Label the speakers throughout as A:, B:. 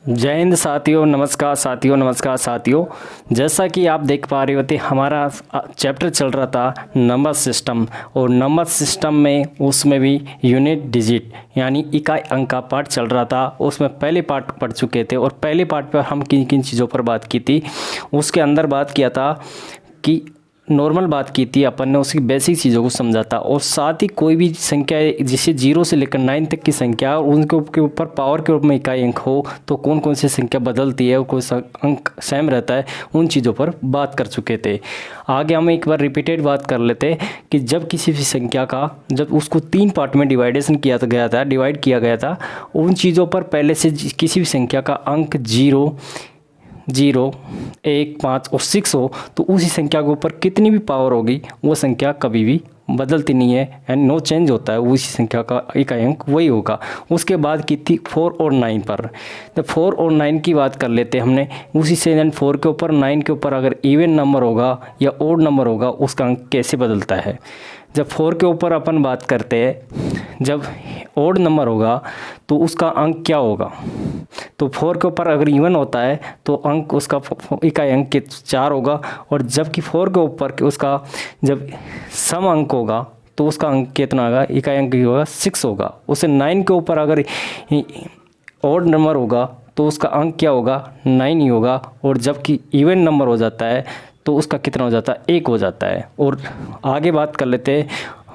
A: जय हिंद साथियों, नमस्कार साथियों। जैसा कि आप देख पा रहे होते, हमारा चैप्टर चल रहा था नंबर सिस्टम, और नंबर सिस्टम में उसमें भी यूनिट डिजिट यानी इकाई अंक का पार्ट चल रहा था। उसमें पहले पार्ट पढ़ चुके थे और पहले पार्ट पर हम किन किन चीज़ों पर बात की थी। उसके अंदर बात किया था कि नॉर्मल बात की थी अपन ने, उसकी बेसिक चीज़ों को समझा था, और साथ ही कोई भी संख्या जिसे 0 से लेकर 9 तक की संख्या और उनके ऊपर पावर के रूप में इकाई अंक हो तो कौन कौन सी संख्या बदलती है और कौन सा अंक सेम रहता है, उन चीज़ों पर बात कर चुके थे। आगे हम एक बार रिपीटेड बात कर लेते कि जब किसी भी संख्या का जब उसको 3 पार्ट में डिवाइड किया गया था, उन चीज़ों पर पहले से किसी भी संख्या का अंक 0, 1, 5 और 6 हो तो उसी संख्या के ऊपर कितनी भी पावर होगी वो संख्या कभी भी बदलती नहीं है एंड नो चेंज होता है, उसी संख्या का इकाई अंक वही होगा। उसके बाद की थी 4 और 9 पर। जब 4 और 9 की बात कर लेते हमने, उसी से 4 के ऊपर 9 के ऊपर अगर इवन नंबर होगा या ओड नंबर होगा उसका अंक कैसे बदलता है। जब 4 के ऊपर अपन बात करते हैं, जब ओड नंबर होगा तो उसका अंक क्या होगा, तो 4 के ऊपर अगर इवन होता है तो अंक उसका इकाई अंक 4 होगा, और जबकि 4 के ऊपर उसका जब सम अंक होगा तो उसका अंक कितना होगा, इकाई अंक होगा 6 होगा। उसे 9 के ऊपर अगर ओड नंबर होगा तो उसका अंक क्या होगा, 9 ही होगा, और जबकि इवन नंबर हो जाता है तो उसका कितना हो जाता है, 1 हो जाता है। और आगे बात कर लेते हैं,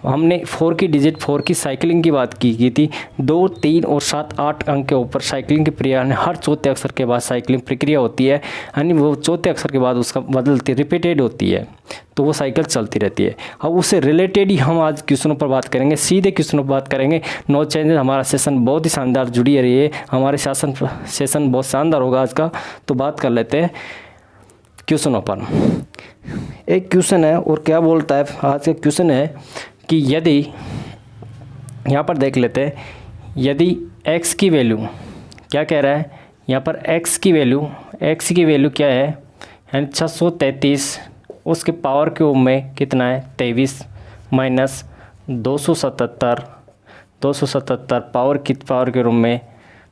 A: हमने 4 की डिजिट 4 की साइकिलिंग की बात की थी। 2, 3 और 7, 8 अंक के ऊपर साइकिलिंग की प्रक्रिया, हर चौथे अक्षर के बाद साइकिलिंग प्रक्रिया होती है, यानी वो चौथे अक्षर के बाद उसका बदलती रिपीटेड होती है, तो वो साइकिल चलती रहती है। अब उससे रिलेटेड ही हम आज क्वेश्चनों पर बात करेंगे, सीधे क्वेश्चनों पर बात करेंगे। No changes. हमारा सेशन बहुत ही शानदार जुड़ी रही, हमारे सेशन बहुत शानदार होगा आज का। तो बात कर लेते हैं क्वेश्चनों पर। एक क्वेश्चन है और क्या बोलता है, आज का क्वेश्चन है कि यदि यहाँ पर देख लेते हैं, यदि x की वैल्यू क्या कह रहा है, यहाँ पर x की वैल्यू क्या है, यानी 633, उसके पावर क्यूब में कितना है 23 माइनस 277 पावर के रूप में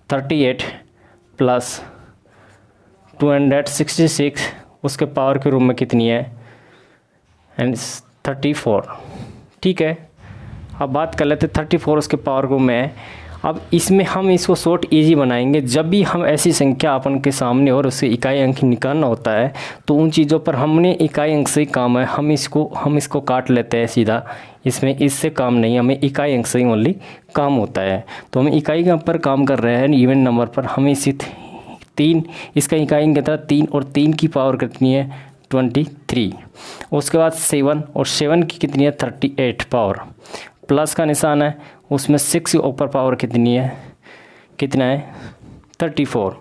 A: 38 प्लस 266 उसके पावर के रूप में कितनी है एंड 34। ठीक है, अब बात कर लेते 34 उसके पावर को में। अब इसमें हम इसको शॉर्ट इजी बनाएंगे। जब भी हम ऐसी संख्या अपन के सामने और उससे इकाई अंक निकालना होता है तो उन चीज़ों पर हमने इकाई अंक से ही काम है, हम इसको काट लेते हैं सीधा। इसमें इससे काम नहीं, हमें इकाई अंक से ही ओनली काम होता है। तो हम इकाई के पर काम कर रहे हैं, इवन नंबर पर। हमें इसी 3 इसका इकाई अंक कितना 3, और 3 की पावर कितनी है 23। उसके बाद 7, और 7 की कितनी है 38 पावर, प्लस का निशान है, उसमें 6 की ऊपर पावर कितनी है, कितना है 34।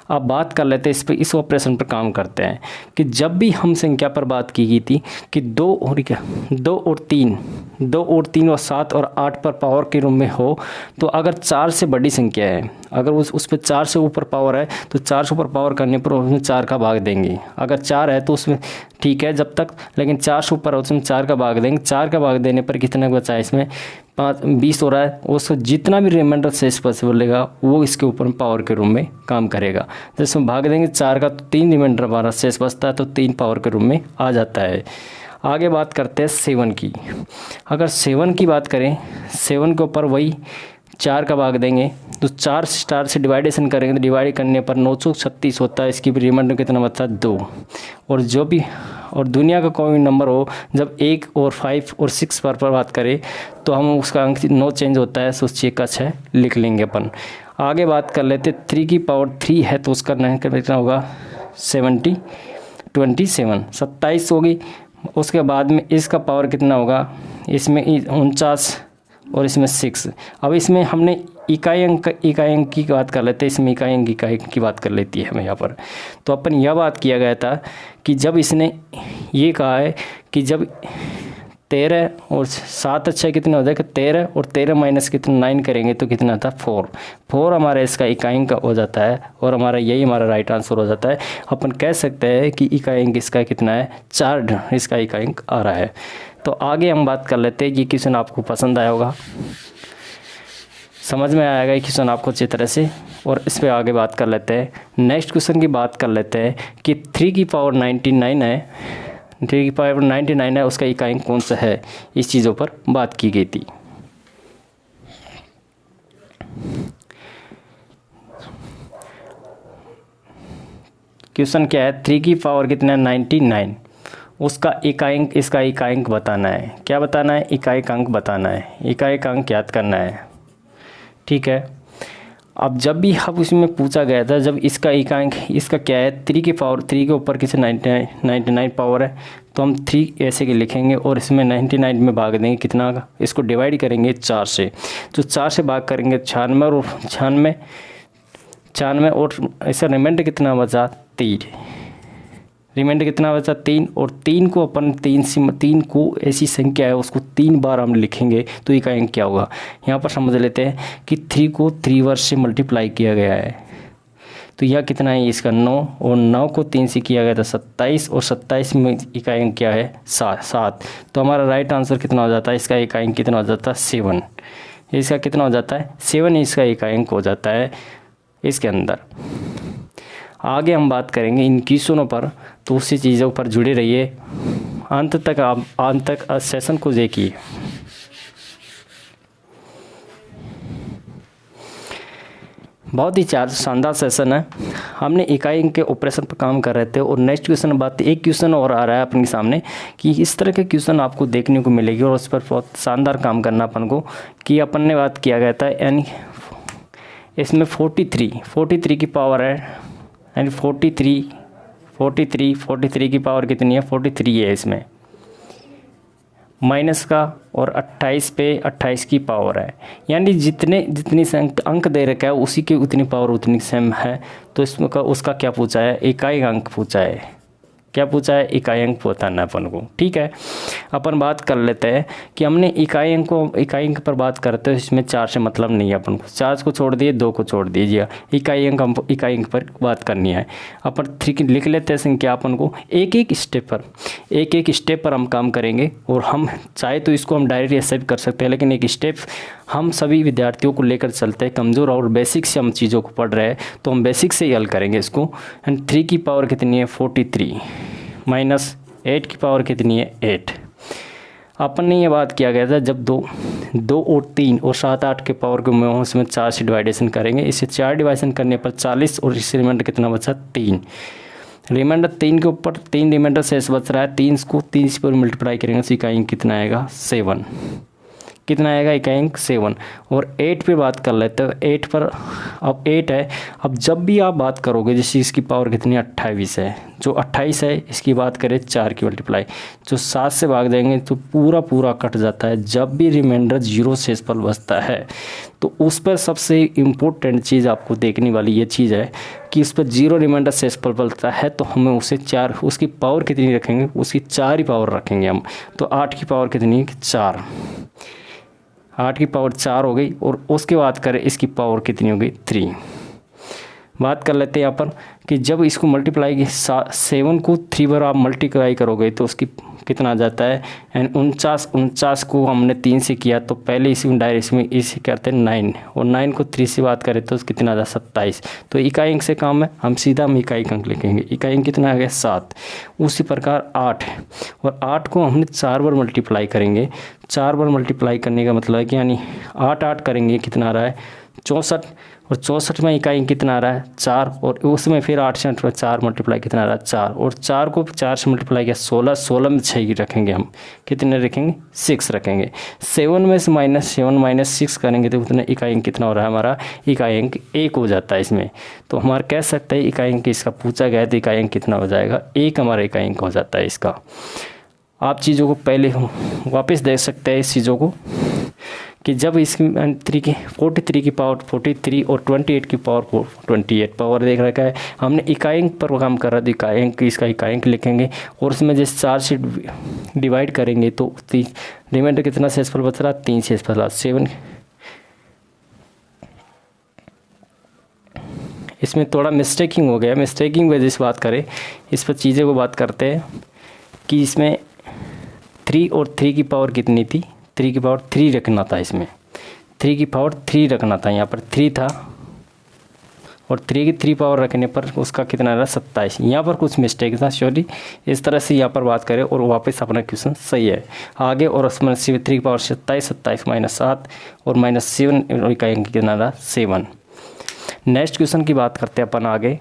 A: अब बात कर लेते हैं इस ऑपरेशन पर काम करते हैं कि जब भी हम संख्या पर बात की गई थी कि 2 और 3 और 7 और 8 पर पावर के रूप में हो, तो अगर 4 से बड़ी संख्या है, अगर उस पर 4 से ऊपर पावर है तो 4 से ऊपर पावर करने पर उसमें 4 का भाग देंगे। अगर 4 है तो उसमें ठीक है जब तक, लेकिन 4 से ऊपर है उसमें 4 का भाग देंगे। 4 का भाग देने पर कितना बचा है, इसमें 20 हो रहा है। उसको जितना भी रिमाइंडर शेष बचेगा वो इसके ऊपर पावर के रूप में काम करेगा। जैसे हम भाग देंगे 4 का तो 3 रिमाइंडर हमारा शेष बचता है, तो 3 पावर के रूप में आ जाता है। आगे बात करते हैं 7 की। अगर 7 की बात करें, 7 के ऊपर वही 4 का भाग देंगे तो 4 स्टार से डिवाइडेशन करेंगे तो डिवाइड करने पर 936 होता है। इसकी भी रिमाइंडर कितना बचता है 2। और जो भी और दुनिया का कोई भी नंबर हो, जब 1 और 5 और 6 पर बात करें तो हम उसका अंक नो चेंज होता है, तो 6 का 6 लिख लेंगे अपन। आगे बात कर लेते 3 की पावर 3 है तो उसका कितना होगा 27 होगी। उसके बाद में इसका पावर कितना होगा, इसमें 49 और इसमें 6। अब इसमें हमने इकाई अंक की बात कर लेते हैं, इसमें इकाई अंक की बात कर लेती है हमें यहाँ पर। तो अपन यह बात किया गया था कि जब इसने ये कहा है कि जब 13 और 7 अच्छा कितना हो जाएगा 13, और 13 माइनस कितना 9 करेंगे तो कितना था 4 हमारा इसका इकाई अंक हो जाता है, और हमारा राइट आंसर हो जाता है। अपन कह सकते हैं कि इकाई अंक इसका कितना है 4 इसका इकाई अंक आ रहा है। तो आगे हम बात कर लेते हैं, ये क्वेश्चन आपको पसंद आया होगा। समझ में आएगा ये क्वेश्चन आपको अच्छी तरह से। और इस पर आगे बात कर लेते हैं। नेक्स्ट क्वेश्चन की बात कर लेते हैं कि 3 की पावर 99 है, 3 की पावर 99 है, उसका इकाई कौन सा है, इस चीज़ों पर बात की गई थी। क्वेश्चन क्या है, 3 की पावर कितना है 99, उसका इकाई इसका इकाई बताना है। क्या बताना है, इकाई अंक बताना है, इकाई अंक याद करना है। ठीक है, अब जब भी हम उसमें पूछा गया था, जब इसका इकाई इसका क्या है 3 की पावर, 3 के ऊपर किसी 99 पावर है, तो हम 3 ऐसे के लिखेंगे और इसमें 99 में भाग देंगे कितना का, इसको डिवाइड करेंगे 4 से। तो 4 से भाग करेंगे 96 और 96 और ऐसा रिमाइंडर कितना बचा 3, रिमाइंडर कितना बचा 3। और 3 को अपन 3 को ऐसी संख्या है उसको 3 बार हम लिखेंगे तो इकाई अंक क्या होगा। यहाँ पर समझ लेते हैं कि 3 को 3 वर्ष से मल्टीप्लाई किया गया है, तो यह कितना है इसका 9, और 9 को 3 से किया गया था 27, और 27 में इकाई अंक क्या है 7। तो हमारा राइट आंसर कितना हो जाता है, इसका इकाई अंक कितना हो जाता है 7। इसका कितना हो जाता है 7, इसका इकाई अंक हो जाता है इसके अंदर। आगे हम बात करेंगे इन क्वेश्चनों पर, तो उसी चीज़ों पर जुड़े रहिए, अंत तक सेशन को देखिए। बहुत ही शानदार सेशन है। हमने इकाई अंक के ऑपरेशन पर काम कर रहे थे, और नेक्स्ट क्वेश्चन बात, एक क्वेश्चन और आ रहा है अपने सामने कि इस तरह के क्वेश्चन आपको देखने को मिलेगी, और उस पर बहुत शानदार काम करना अपन को, कि अपन ने बात किया गया था, यानी इसमें 43 की पावर है, यानी 43 की पावर कितनी है 43 है इसमें, माइनस का, और 28 पे 28 की पावर है, यानी जितनी अंक दे रखा है उसी की उतनी पावर उतनी सेम है। तो इसमें उसका क्या पूछा है, इकाई अंक पूछा है। क्या पूछा है, इकाई अंक बताना अपन को। ठीक है, अपन बात कर लेते हैं कि हमने इकाई अंक पर बात करते हैं, इसमें 4 से मतलब नहीं है अपन को, 4 को छोड़ दिए, 2 को छोड़ दीजिए, इकाई अंक पर बात करनी है। अपन 3 लिख लेते हैं संख्या अपन को, एक एक स्टेप पर हम काम करेंगे, और हम चाहे तो इसको हम डायरेक्ट ऐसे भी कर सकते हैं, लेकिन एक स्टेप हम सभी विद्यार्थियों को लेकर चलते हैं, कमज़ोर और बेसिक से हम चीज़ों को पढ़ रहे हैं, तो हम बेसिक से ही हल करेंगे इसको। एंड 3 की पावर कितनी है 43, माइनस 8 की पावर कितनी है 8। अपन ने ये बात किया गया था, जब 2 और 3 और 7 8 के पावर को में उसमें 4 से डिवाइडेशन करेंगे, इसे 4 डिवाइडेशन करने पर 40, और इससे रिमाइंडर कितना बचा 3। रिमाइंडर 3 के ऊपर 3 रिमाइंडर शेष बच रहा है, 3 को 3 पर मल्टीप्लाई करेंगे तो इकाई अंक कितना आएगा 7। कितना आएगा इकाई अंक 7। और 8 पे बात कर लेते हैं, 8 पर अब 8 है। अब जब भी आप बात करोगे, जैसे इसकी पावर कितनी 28 है, जो 28 है इसकी बात करें 4 की मल्टीप्लाई, जो 7 से भाग देंगे तो पूरा कट जाता है। जब भी रिमाइंडर 0 शेष पर बचता है, तो उस पर सबसे इम्पोर्टेंट चीज़ आपको देखने वाली ये चीज़ है कि उस पर 0 रिमाइंडर शेष पर बचता है, तो हमें उसे 4, उसकी पावर कितनी रखेंगे, उसकी 4 ही पावर रखेंगे हम। तो 8 की पावर कितनी है 4, 8 की पावर 4 हो गई। और उसके बाद करें इसकी पावर कितनी हो गई 3। बात कर लेते हैं यहाँ पर कि जब इसको मल्टीप्लाई 7 को 3 बार आप मल्टीप्लाई करोगे तो उसकी कितना आ जाता है, एंड 49 को हमने 3 से किया, तो पहले इसी डायरेक्ट में इसे करते हैं 9, और 9 को 3 से बात करें तो कितना आ जाता है 27। तो इकाई अंक से काम है, हम सीधा इकाई अंक लिखेंगे, इकाई अंक कितना आ गया 7। उसी प्रकार 8 है, और 8 को हमने 4 बार मल्टीप्लाई करेंगे, 4 बार मल्टीप्लाई करने का मतलब है कि यानी 8 करेंगे कितना आ रहा है 64, और 64 में इकाई कितना आ रहा है 4, और उसमें फिर 8 से 4 मल्टीप्लाई कितना आ रहा है 4, और 4 को 4 से मल्टीप्लाई किया 16 में 6 रखेंगे हम, कितने रखेंगे 6 रखेंगे। 7 में से -6 करेंगे तो उतना इकाई अंक कितना हो रहा है हमारा, इकाई अंक 1 हो जाता है इसमें। तो हमारा कह सकते हैं इकाई अंक इसका पूछा गया है तो इकाई अंक कितना हो जाएगा 1, हमारा इकाई अंक हो जाता है इसका। आप चीज़ों को पहले वापस देख सकते हैं इस चीज़ों को कि जब इसकी 43 की पावर 43 और 28 की पावर 28 पावर देख रखा है, हमने इकाई अंक पर काम कर रहा था, इकाई अंक इसका इकाई अंक लिखेंगे, और उसमें जैसे 4 से डिवाइड करेंगे तो रिमाइंडर कितना शेषफल बच रहा 3 शेषफल 7। इसमें थोड़ा मिस्टेकिंग हो गया, मिस्टेकिंग वजह से बात करें इस पर चीज़ें को बात करते हैं कि इसमें 3 और 3 की पावर कितनी थी, 3 की पावर 3 रखना था इसमें, 3 की पावर 3 रखना था, यहाँ पर 3 था और 3 की 3 पावर रखने पर उसका कितना रहा 27। यहाँ पर कुछ मिस्टेक था सॉरी। इस तरह से यहाँ पर बात करें और वापस अपना क्वेश्चन सही है आगे। और उसमें 3 की पावर 27, 27 माइनस 7 और माइनस 7 इकाई अंक कितना रहा 7। नेक्स्ट क्वेश्चन की बात करते हैं अपन आगे।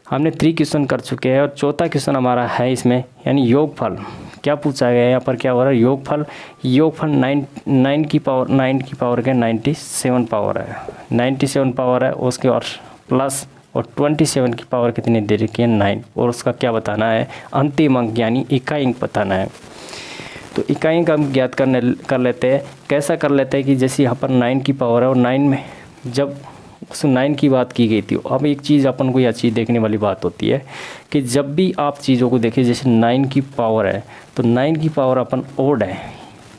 A: हमने 3 क्वेश्चन कर चुके हैं और चौथा क्वेश्चन हमारा है इसमें, यानी योगफल। क्या पूछा गया है यहाँ पर, क्या हो रहा है योगफल। योगफल 9 की पावर के 97 पावर है, 97 पावर है उसके और प्लस और 27 की पावर कितनी दे रखी है 9 और उसका क्या बताना है अंतिम अंक यानी इकाई अंक बताना है। तो इकाई अंक हम ज्ञात कर लेते हैं। कैसा कर लेते हैं कि जैसे यहाँ पर 9 की पावर है और 9 में जब उस 9 की बात की गई थी। अब एक चीज़ अपन को यह चीज़ देखने वाली बात होती है कि जब भी आप चीज़ों को देखें, जैसे 9 की पावर है तो 9 की पावर अपन ओड है,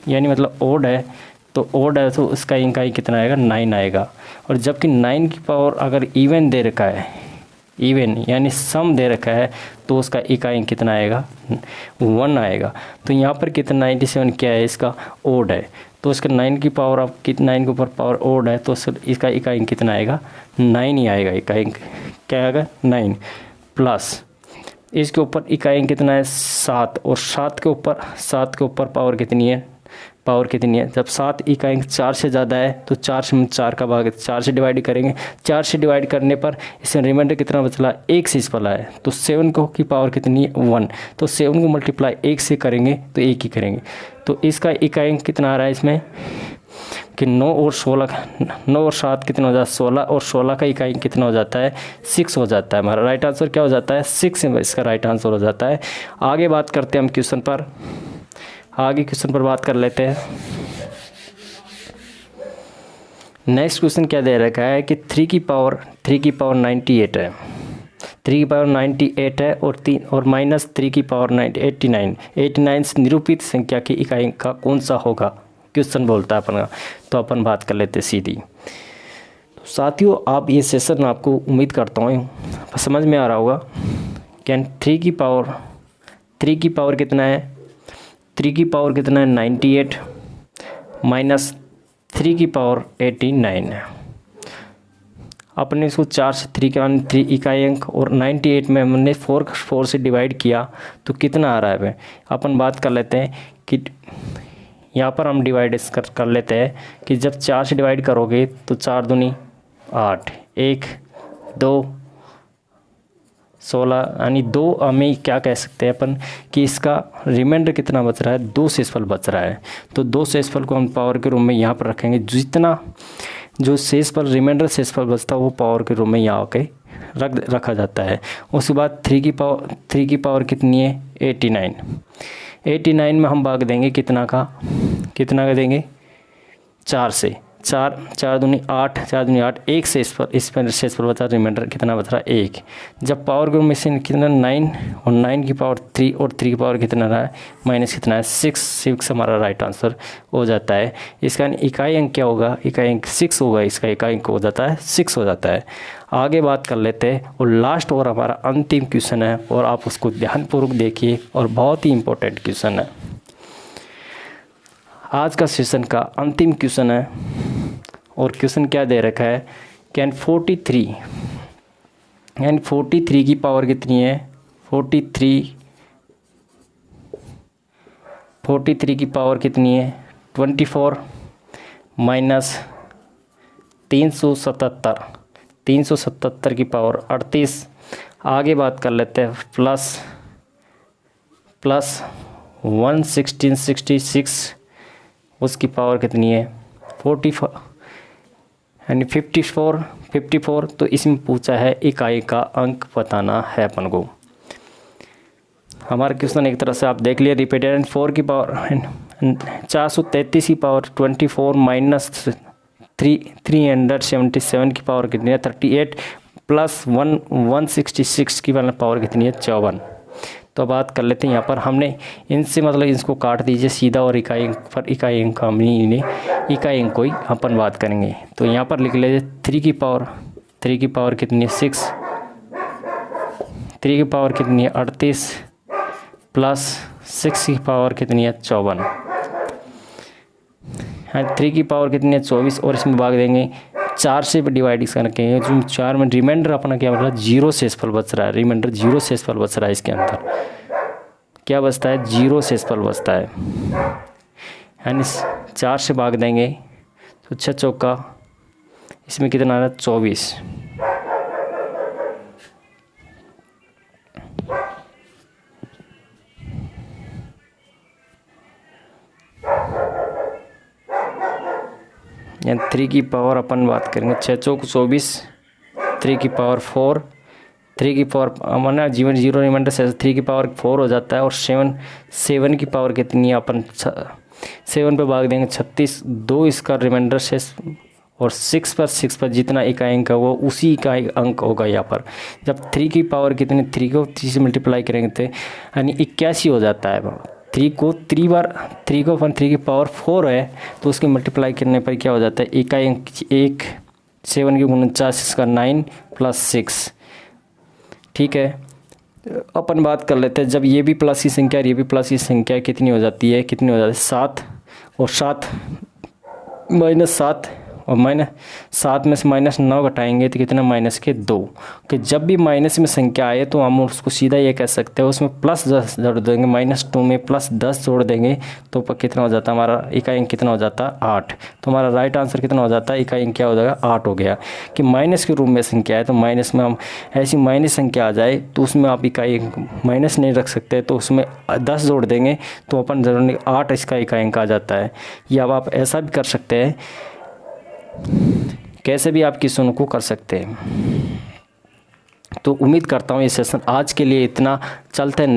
A: यानी मतलब ओड है तो ओड है तो उसका इकाई कितना आएगा 9 आएगा। और जबकि 9 की पावर अगर इवन दे रखा है, इवन यानी सम दे रखा है तो उसका इकाई कितना आएगा 1 आएगा। तो यहाँ पर कितना 97 क्या है इसका ओड है, तो इसका 9 की पावर अब कितना 9 के ऊपर पावर ओड है तो इसका इकाई कितना आएगा 9 ही आएगा। इकाई क्या आएगा 9 प्लस इसके ऊपर इकाई कितना है 7 और 7 के ऊपर पावर कितनी है जब 7 इकाई 4 से ज़्यादा है तो 4 से 4 का भाग 4 से डिवाइड करेंगे। 4 से डिवाइड करने पर इसमें रिमाइंडर कितना बचला 1 से पला है तो 7 को की पावर कितनी है 1, तो 7 को मल्टीप्लाई 1 से करेंगे तो 1 ही करेंगे। तो इसका इकाई कितना आ रहा है इसमें कि 9 और 7 कितना हो जाता है 16 और 16 का इकाई कितना हो जाता है 6 हो जाता है। हमारा राइट आंसर क्या हो जाता है 6 इसका राइट आंसर हो जाता है। आगे बात करते हैं हम क्वेश्चन पर बात कर लेते हैं। नेक्स्ट क्वेश्चन क्या दे रखा है कि 3 की पावर 98 है, 3 की पावर 98 है और माइनस 3 की पावर 89 से निरूपित संख्या की इकाई का कौन सा होगा क्वेश्चन बोलता है अपन का। तो अपन बात कर लेते सीधी। तो साथियों आप ये सेशन आपको उम्मीद करता हूँ समझ में आ रहा होगा। क्या 3 की पावर कितना है 98 माइनस 3 की पावर 89 है। अपने इसको 4 से 3 के 3 इकाई अंक और 98 में हमने 4 से डिवाइड किया तो कितना आ रहा है। अपन बात कर लेते हैं कि यहाँ पर हम डिवाइड कर लेते हैं कि जब 4 से डिवाइड करोगे तो 4 दूनी 8, 1 2 16 यानी 2 हमें क्या कह सकते हैं अपन कि इसका रिमाइंडर कितना बच रहा है 2 शेषफल बच रहा है। तो 2 शेषफल को हम पावर के रूप में यहाँ पर रखेंगे। जितना जो शेषफल रिमाइंडर शेषफल बचता है वो पावर के रूप में यहाँ आके रखा जाता है। उसके बाद 3 की पावर कितनी है 89 में हम भाग देंगे कितना का देंगे 4 से 4 दूनी 8 1 से इस पर शेषफल बचा रिमाइंडर कितना बच रहा है 1। जब पावर के रूप में से कितना 9 और 9 की पावर 3 और 3 की पावर कितना रहा है माइनस कितना है 6 हमारा राइट आंसर हो जाता है। इसका इकाई अंक क्या होगा इकाई अंक 6 होगा, इसका इकाई अंक हो जाता है 6 हो जाता है। आगे बात कर लेते हैं और लास्ट और हमारा अंतिम क्वेश्चन है और आप उसको ध्यानपूर्वक देखिए और बहुत ही इंपॉर्टेंट क्वेश्चन है। आज का सेशन का अंतिम क्वेश्चन है और क्वेश्चन क्या दे रखा है कैन 43 की पावर कितनी है 43 की पावर कितनी है 24 माइनस 377 की पावर 38। आगे बात कर लेते हैं प्लस 166 उसकी पावर कितनी है 44 यानी 54। तो इसमें पूछा है इकाई का अंक बताना है अपन को। हमारा क्वेश्चन एक तरह से आप देख लिया रिपीटेड 4 की पावर 433 की पावर 24 माइनस 377 की पावर कितनी है 38 प्लस 166 की पावर कितनी है 54। तो बात कर लेते हैं यहाँ पर हमने इनसे मतलब इसको काट दीजिए सीधा और इकाई अंक हम इकाई अंक को ही अपन बात करेंगे। तो यहाँ पर लिख लीजिए 3 की पावर कितनी है 6, 3 की पावर कितनी है 38 प्लस 6 की पावर कितनी है 54, हाँ 3 की पावर कितनी है 24, और इसमें भाग देंगे 4 से डिवाइड करके, जो 4 में रिमाइंडर अपना क्या बच रहा है 0 शेषफल बच रहा है, रिमाइंडर 0 शेषफल बच रहा है। इसके अंदर क्या बचता है 0 शेषफल बचता है, यानी 4 से भाग देंगे तो 6 चौका इसमें कितना आ रहा है 24, यानी 3 की पावर अपन बात करेंगे 6 चौक 24, 3 की पावर 4, 3 की पावर माना जीवन 0 रिमाइंडर से 3 की पावर 4 हो जाता है, और 7 की पावर कितनी है अपन 7 पे भाग देंगे 36, 2 इसका रिमाइंडर शेष, और 6 पर जितना इकाई अंक है वो उसी इकाई अंक होगा यहाँ पर। जब 3 की पावर कितनी 3 को 3 से मल्टीप्लाई करेंगे तो यानी 81 हो जाता है। 3 को 3 की पावर 4 है तो उसके मल्टीप्लाई करने पर क्या हो जाता है इकाई अंक 1, 7 की 49 इसका 9 + 6, ठीक है। अपन बात कर लेते हैं जब ये भी प्लस की संख्या और ये भी प्लस की संख्या कितनी हो जाती है 7, और 7 -7, और -7 में से -9 घटाएंगे तो कितना -2, कि जब भी माइनस में संख्या आए तो हम उसको सीधा ये कह सकते हैं उसमें +10 जोड़ देंगे, -2 में +10 जोड़ देंगे तो कितना हो जाता है हमारा इकाई अंक कितना हो जाता है 8। तो हमारा राइट आंसर कितना हो जाता है इकाई अंक क्या हो जाएगा 8 हो गया। कि माइनस के रूप में संख्या है तो माइनस में हम ऐसी माइनस संख्या आ जाए तो उसमें आप इकाई अंक माइनस नहीं रख सकते, तो उसमें 10 जोड़ देंगे तो अपन जरूर 8 इसका इकाई अंक आ जाता है। या अब आप ऐसा भी कर सकते हैं, कैसे भी आप क्वेश्चन को कर सकते हैं। तो उम्मीद करता हूँ ये सेशन आज के लिए इतना, चलते हैं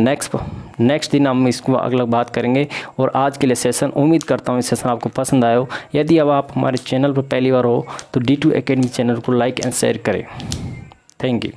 A: नेक्स्ट दिन हम इसको अगला बात करेंगे। और आज के लिए सेशन उम्मीद करता हूँ ये सेशन आपको पसंद आया हो। यदि अब आप हमारे चैनल पर पहली बार हो तो D2 Academy चैनल को लाइक एंड शेयर करें। Thank you.